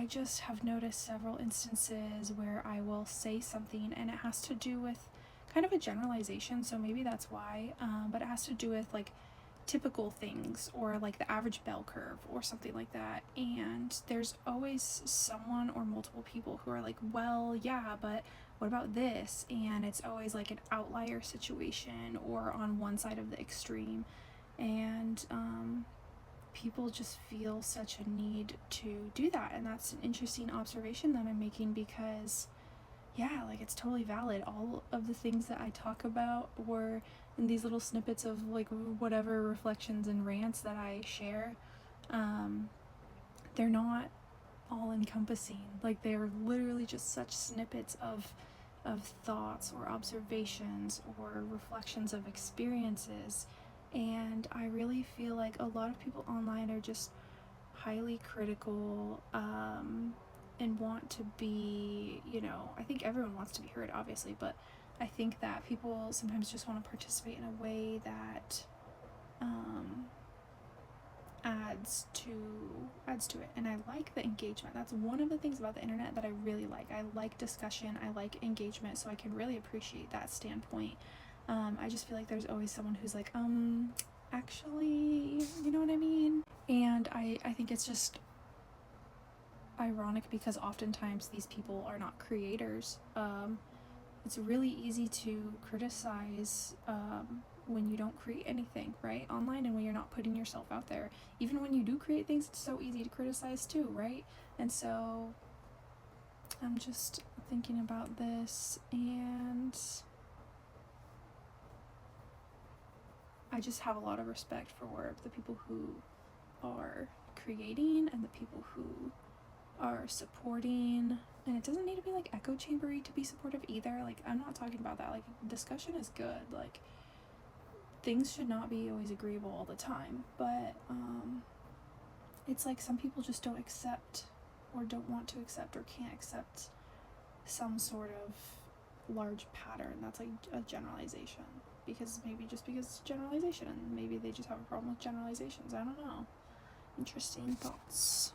I just have noticed several instances where I will say something and it has to do with kind of a generalization, so maybe that's why, but it has to do with like typical things or like the average bell curve or something like that. And there's always someone or multiple people who are like, well, yeah, but what about this? And it's always like an outlier situation or on one side of the extreme. And people just feel such a need to do that. And that's an interesting observation that I'm making because yeah, like it's totally valid. All of the things that I talk about were in these little snippets of like whatever reflections and rants that I share. Um, they're not all encompassing. Like they're literally just such snippets of thoughts or observations or reflections of experiences. And I really feel like a lot of people online are just highly critical, and want to be, I think everyone wants to be heard, obviously, but I think that people sometimes just want to participate in a way that um, adds to it. And I like the engagement. That's one of the things about the internet that I really like. I like discussion, I like engagement, so I can really appreciate that standpoint. I just feel like there's always someone who's like, actually, you know what I mean? And I think it's just ironic because oftentimes these people are not creators. It's really easy to criticize when you don't create anything, right? Online, and when you're not putting yourself out there. Even when you do create things, it's so easy to criticize too, right? And so I'm just thinking about this, and I just have a lot of respect for the people who are creating and the people who are supporting. And it doesn't need to be like echo chambery to be supportive either. Like, I'm not talking about that. Like, discussion is good. Like, things should not be always agreeable all the time, but it's like some people just don't accept or don't want to accept or can't accept some sort of large pattern that's like a generalization, because because it's generalization, and maybe they just have a problem with generalizations. I don't know. Interesting thoughts.